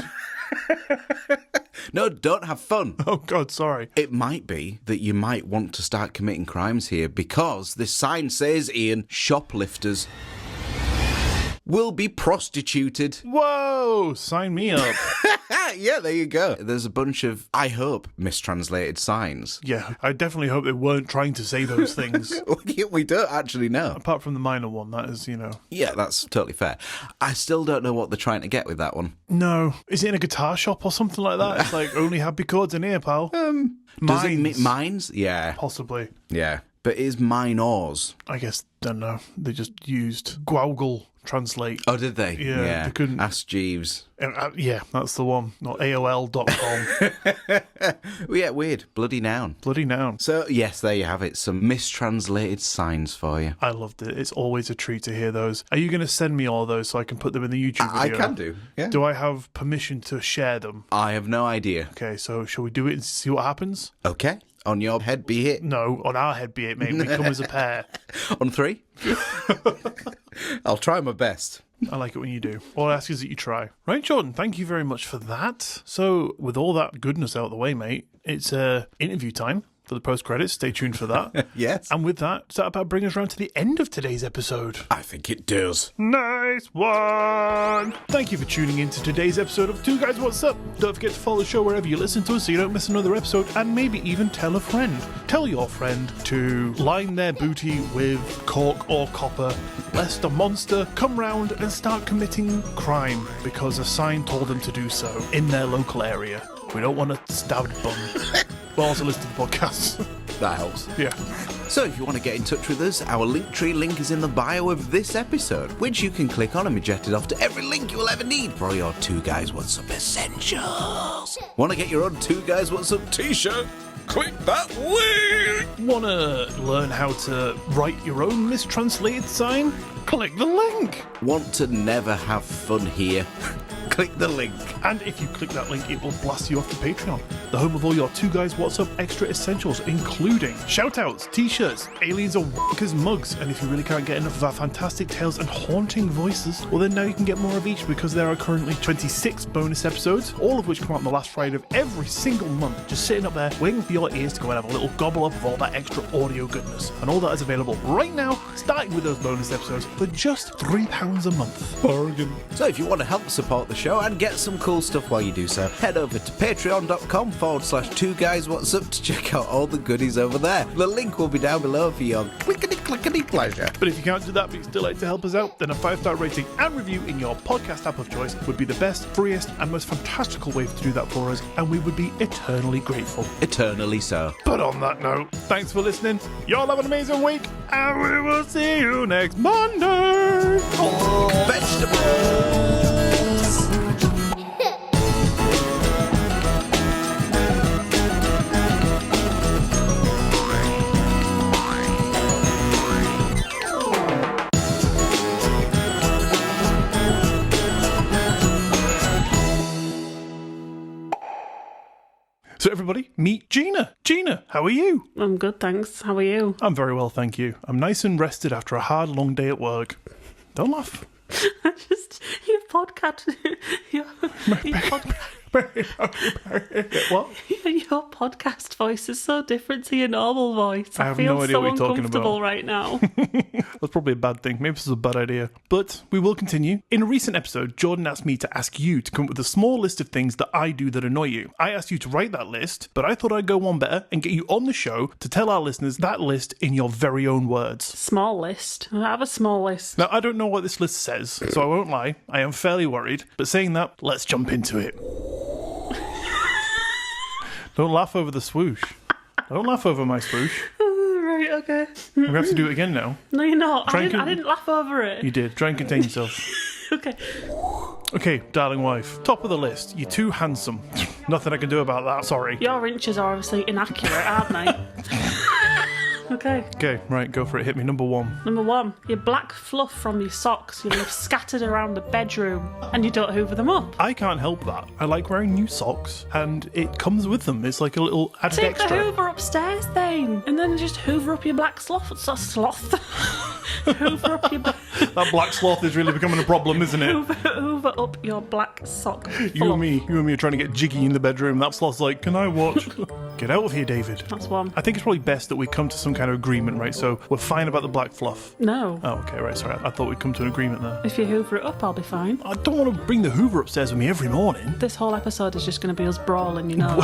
No, don't have fun. Oh, God, sorry. It might be that you might want to start committing crimes here because this sign says, Iain, shoplifters will be prostituted. Whoa, sign me up. Yeah, there you go. There's a bunch of, I hope, mistranslated signs. Yeah, I definitely hope they weren't trying to say those things. We don't actually know. Apart from the minor one, that is, Yeah, that's totally fair. I still don't know what they're trying to get with that one. No. Is it in a guitar shop or something like that? It's like, only happy chords in here, pal. Does it mean mines? Yeah. Possibly. Yeah. But is minors? I guess, don't know. They just used Google Translate. Oh, did they? Yeah, they couldn't. Ask Jeeves. Yeah, that's the one. Not AOL.com. Yeah, weird. Bloody noun. Bloody noun. So, yes, there you have it. Some mistranslated signs for you. I loved it. It's always a treat to hear those. Are you going to send me all those so I can put them in the YouTube I video? can do, yeah. Do I have permission to share them? I have no idea. Okay, so shall we do it and see what happens? Okay. On your head be it. No, on our head be it, mate. We come as a pair. On 3? I'll try my best. I like it when you do. All I ask is that you try. Right, Jordan, thank you very much for that. So, with all that goodness out of the way, mate, it's interview time for the post-credits. Stay tuned for that. Yes. And with that, does that about bring us around to the end of today's episode? I think it does. Nice one! Thank you for tuning in to today's episode of Two Guys What's Up. Don't forget to follow the show wherever you listen to us so you don't miss another episode, and maybe even tell a friend. Tell your friend to line their booty with cork or copper, lest a monster come round and start committing crime because a sign told them to do so in their local area. We don't want a stabbed bum. But also listen to the podcast. That helps. Yeah. So if you want to get in touch with us, our Linktree link is in the bio of this episode, which you can click on and be jetted off to every link you will ever need for all your Two Guys What's Up essentials. Want to get your own Two Guys What's Up t-shirt? Click that link! Want to learn how to write your own mistranslated sign? Click the link. Want to never have fun here? Click the link. And if you click that link, it will blast you off to Patreon, the home of all your Two Guys What's Up extra essentials, including shoutouts, t-shirts, aliens or wankers mugs, and if you really can't get enough of our fantastic tales and haunting voices, well then now you can get more of each because there are currently 26 bonus episodes, all of which come out on the last Friday of every single month, just sitting up there waiting for your ears to go and have a little gobble up of all that extra audio goodness. And all that is available right now, starting with those bonus episodes for just £3 a month. Bargain. So if you want to help support the show and get some cool stuff while you do so, head over to patreon.com/Two Guys What's Up to check out all the goodies over there. The link will be down below for your clickety pleasure. But if you can't do that but you still like to help us out, then a 5-star rating and review in your podcast app of choice would be the best, freest and most fantastical way to do that for us, and we would be eternally grateful. Eternally so. But on that note, thanks for listening. Y'all have an amazing week, and we will see you next Monday. Vegetables! So everybody, meet Gina. Gina, how are you? I'm good, thanks. How are you? I'm very well, thank you. I'm nice and rested after a hard, long day at work. Don't laugh. Your podcast... Your What? Your podcast voice is so different to your normal voice. I have feel no idea so what you're talking uncomfortable about. right now. That's probably a bad thing. Maybe this is a bad idea. But we will continue. In a recent episode, Jordan asked me to ask you to come up with a small list of things that I do that annoy you. I asked you to write that list, but I thought I'd go one better and get you on the show to tell our listeners that list in your very own words. Small list. I have a small list. Now, I don't know what this list says, so I won't lie. I am fairly worried. But saying that, let's jump into it. Don't laugh over the swoosh. Don't laugh over my swoosh. Right, okay. We're going to have to do it again now. No, you're not. Try I and didn't laugh over it. You did. Try and contain yourself. Okay. Okay, darling wife. Top of the list. You're too handsome. Nothing I can do about that, sorry. Your inches are obviously inaccurate, aren't they? Okay. Okay, right, go for it. Hit me. Number one. Number one, your black fluff from your socks you leave scattered around the bedroom and you don't hoover them up. I can't help that. I like wearing new socks, and it comes with them. It's like a little added Take the extra. hoover upstairs then, and then just hoover up your black sloth. Hoover up your That black sloth is really becoming a problem, isn't it? hoover up your black sock. You and me are trying to get jiggy in the bedroom. That sloth's like, can I watch? Get out of here, David. That's one. I think it's probably best that we come to some kind of agreement, right? So we're fine about the black fluff. No. Oh, okay, right, sorry. I thought we'd come to an agreement there. If you hoover it up, I'll be fine. I don't want to bring the Hoover upstairs with me every morning. This whole episode is just going to be us brawling, you know.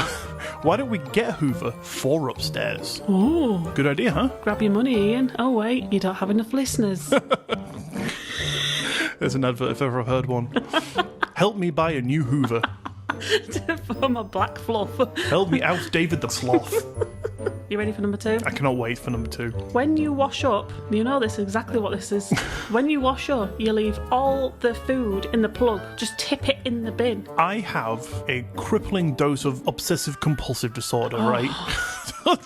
Why don't we get a Hoover for upstairs? Ooh. Good idea, huh? Grab your money, Ian. Oh, wait, you don't have enough listeners. There's an advert if ever I've heard one. Help me buy a new Hoover. For my black fluff. Help me out David the Sloth. You ready for number two? I cannot wait for number two. When you wash up, you know this exactly what this is. When you wash up, you leave all the food in the plug. Just tip it in the bin. I have a crippling dose of obsessive compulsive disorder, right?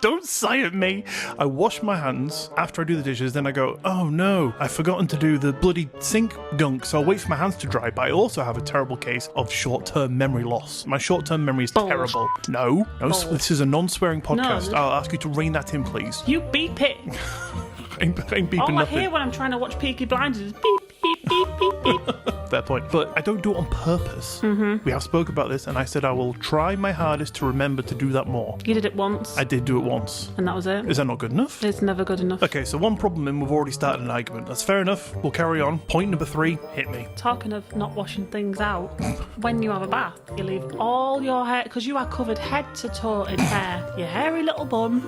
Don't sigh at me. I wash my hands after I do the dishes, then I go, oh no, I've forgotten to do the bloody sink gunk, so I'll wait for my hands to dry. But I also have a terrible case of short-term memory loss. My short-term memory is terrible. No, this is a non-swearing podcast. No. I'll ask you to rein that in, please. You beep it. I ain't beeping All I nothing. hear when I'm trying to watch Peaky Blinders is beep, beep, beep, beep, beep. Fair point. But I don't do it on purpose. Mm-hmm. We have spoke about this, and I said I will try my hardest to remember to do that more. You did it once. I did do it once. And that was it. Is that not good enough? It's never good enough. Okay, so one problem and we've already started an argument. That's fair enough. We'll carry on. Point number 3, hit me. Talking of not washing things out, when you have a bath, you leave all your hair, because you are covered head to toe in hair. Your hairy little bum.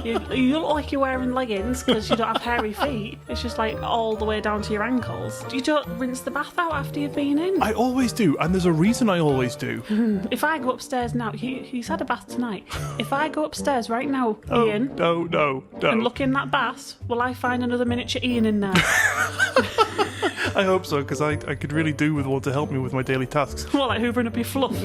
You look like you're wearing leggings because you don't have hairy feet. It's just like all the way down to your ankles. You don't rinse the bath out after you've been in. I always do, and there's a reason I always do. If I go upstairs now, he's had a bath tonight. If I go upstairs right now, Oh, Ian, no. and look in that bath, will I find another miniature Ian in there? I hope so, because I could really do with one to help me with my daily tasks. Well, like hoovering up your fluff.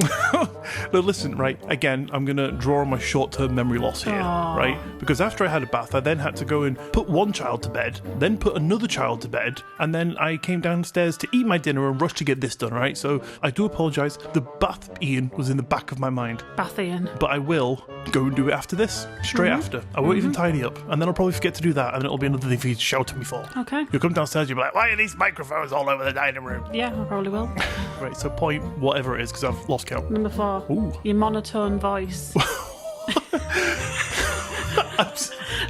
No, listen, right, again, I'm going to draw on my short-term memory loss here, right? Because after I had a bath, I then had to go and put one child to bed, then put another child to bed, and then I came downstairs to eat my dinner and rush to get this done, right? So I do apologise. The bath, Ian, was in the back of my mind. Bath Ian. But I will go and do it after this, straight after. I won't even tidy up, and then I'll probably forget to do that, and it'll be another thing for you to shout at me for. Okay. You'll come downstairs, you'll be like, why are these microphones all over the dining room? Yeah, I probably will. Right, so point whatever it is, because I've lost count. Number 4. Ooh. Your monotone voice.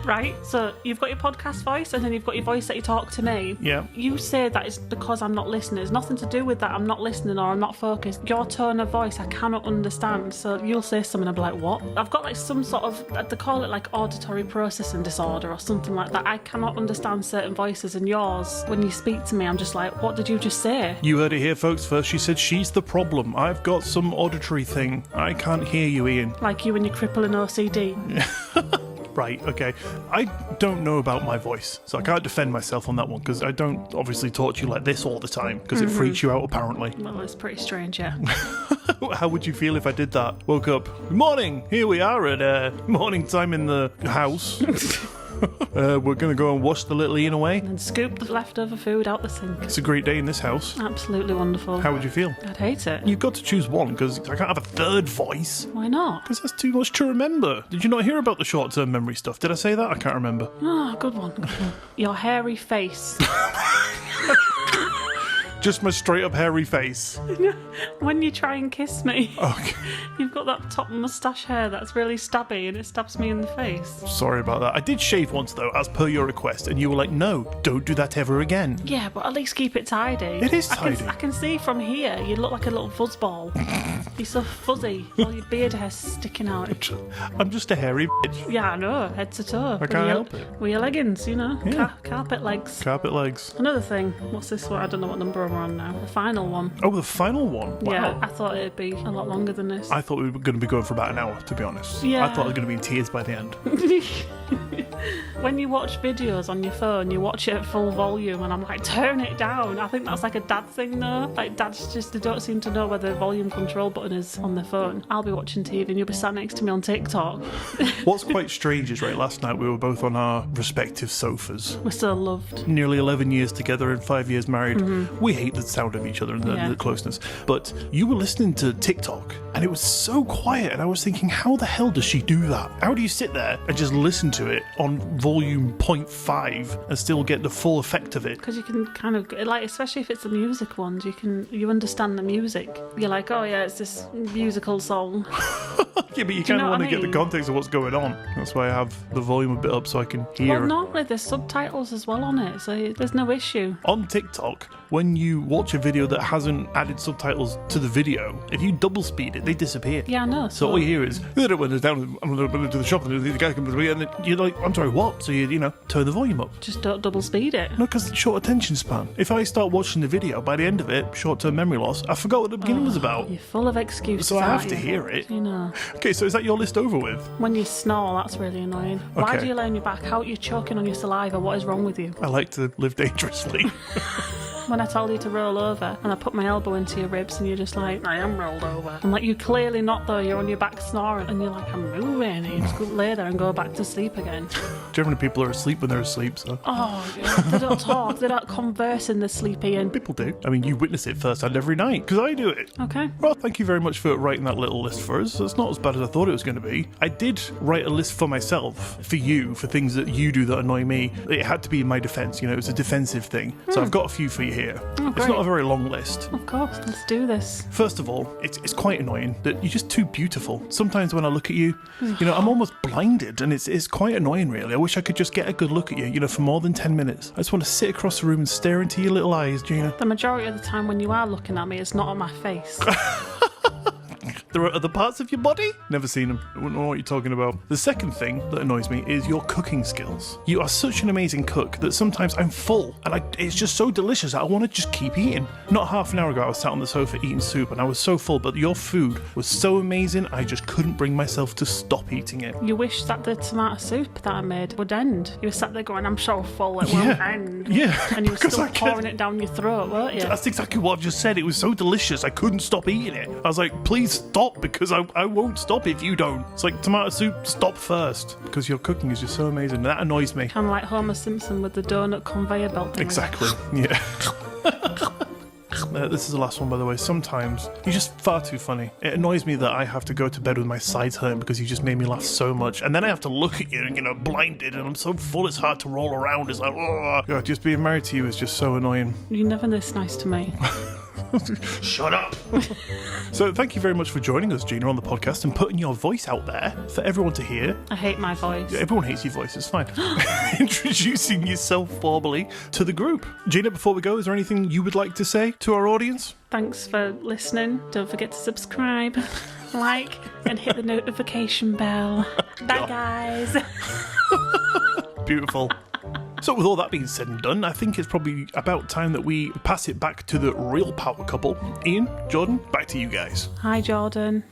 Right, so you've got your podcast voice and then you've got your voice that you talk to me. Yeah. You say that it's because I'm not listening. It's nothing to do with that I'm not listening or I'm not focused. Your tone of voice I cannot understand. So you'll say something, I'll be like, what? I've got like some sort of, they call it like auditory processing disorder or something like that. I cannot understand certain voices, and yours, when you speak to me, I'm just like, what did you just say? You heard it here, folks, first. She said she's the problem. I've got some auditory thing. I can't hear you, Ian. Like you and your crippling OCD. Right, okay. I don't know about my voice, so I can't defend myself on that one, because I don't obviously talk to you like this all the time, because it freaks you out, apparently. Well, it's pretty strange, yeah. How would you feel if I did that? Woke up, good morning, here we are at morning time in the house. We're going to go and wash the little Iain away. And scoop the leftover food out the sink. It's a great day in this house. Absolutely wonderful. How would you feel? I'd hate it. You've got to choose one, because I can't have a third voice. Why not? Because that's too much to remember. Did you not hear about the short-term memory stuff? Did I say that? I can't remember. Oh, good one. Good one. Your hairy face. Just my straight-up hairy face. When you try and kiss me, Okay. you've got that top moustache hair that's really stabby and it stabs me in the face. Sorry about that. I did shave once, though, as per your request, and you were like, no, don't do that ever again. Yeah, but at least keep it tidy. It is tidy. I can see from here, you look like a little fuzzball. You're so fuzzy. All your beard hair's sticking out. I'm just a hairy bitch. Yeah, I know, head to toe. I can't help it. With your leggings, you know. Yeah. Carpet legs. Carpet legs. Another thing, what's this one? I don't know what number we're on now. The final one. Oh, the final one? Wow. Yeah, I thought it'd be a lot longer than this. I thought we were going to be going for about an hour, to be honest. Yeah. I thought I was going to be in tears by the end. When you watch videos on your phone, you watch it at full volume, and I'm like, turn it down. I think that's like a dad thing, though. Like, dads just they don't seem to know where the volume control button is on their phone. I'll be watching TV, and you'll be sat next to me on TikTok. What's quite strange is, right, last night we were both on our respective sofas. We're so loved. Nearly 11 years together and 5 years married. Mm-hmm. We hate the sound of each other and Yeah. the closeness. But you were listening to TikTok, and it was so quiet, and I was thinking, how the hell does she do that? How do you sit there and just listen to it on volume 0.5 and still get the full effect of it? Because you can kind of, like, especially if it's the music ones, you understand the music. You're like, oh yeah, it's this musical song. Yeah, but you you kind know of what want I to get the mean? context of what's going on. That's why I have the volume a bit up so I can hear. Well, normally there's subtitles as well on it, so there's no issue. On TikTok, when you watch a video that hasn't added subtitles to the video, if you double speed it, they disappear. Yeah, I know. So all you hear is, when it's down, I'm going to the shop, and the guy comes to me, and then you're like, I'm sorry, what? So you turn the volume up. Just don't double speed it. No, because short attention span. If I start watching the video, by the end of it, short-term memory loss, I forgot what the beginning was about. You're full of excuses. So I have aren't to you? hear it. You know. Okay, so is that your list over with? When you snore, that's really annoying. Why Okay. do you lay on your back? How are you choking on your saliva? What is wrong with you? I like to live dangerously. When I told you to roll over and I put my elbow into your ribs and you're just like, I am rolled over. I'm like, you're clearly not though, you're on your back snoring. And you're like, I'm moving. And you just lay there and go back to sleep again. Generally, people are asleep when they're asleep, so. Oh, yeah. They don't talk, they don't converse in the sleepy in. People do. I mean, you witness it firsthand every night, because I do it. Okay. Well, thank you very much for writing that little list for us. It's not as bad as I thought it was going to be. I did write a list for myself, for you, for things that you do that annoy me. It had to be in my defense, it was a defensive thing. So I've got a few for you here. Oh, It's great. not a very long list. Of course, let's do this. First of all, it's quite annoying that you're just too beautiful. Sometimes when I look at you, I'm almost blinded, and it's quite annoying, really. I wish I could just get a good look at you, for more than 10 minutes. I just want to sit across the room and stare into your little eyes, Gina. The majority of the time when you are looking at me, it's not on my face. There are other parts of your body? Never seen them. I wouldn't know what you're talking about. The second thing that annoys me is your cooking skills. You are such an amazing cook that sometimes I'm full, and it's just so delicious that I want to just keep eating. Not half an hour ago, I was sat on the sofa eating soup, and I was so full, but your food was so amazing, I just couldn't bring myself to stop eating it. You wish that the tomato soup that I made would end. You were sat there going, I'm so full, it won't end. Yeah, And you were because still I can't- pouring it down your throat, weren't you? That's exactly what I've just said. It was so delicious, I couldn't stop eating it. I was like, please stop, because I won't stop if you don't. It's like tomato soup, stop first, because your cooking is just so amazing. That annoys me. Kind of like Homer Simpson with the donut conveyor belt thing. Exactly, yeah. This is the last one, by the way. Sometimes you're just far too funny. It annoys me that I have to go to bed with my sides hurting because you just made me laugh so much. And then I have to look at you, blinded, and I'm so full it's hard to roll around. It's like, oh, God, just being married to you is just so annoying. You're never this nice to me. Shut up. So thank you very much for joining us, Gina, on the podcast and putting your voice out there for everyone to hear. I hate my voice. Everyone hates your voice, it's fine. Introducing yourself formally to the group. Gina, before we go, is there anything you would like to say to our audience? Thanks for listening. Don't forget to subscribe, like, and hit the notification bell. Bye, guys. Beautiful. So with all that being said and done, I think it's probably about time that we pass it back to the real power couple. Iain, Jordan, back to you guys. Hi, Jordan.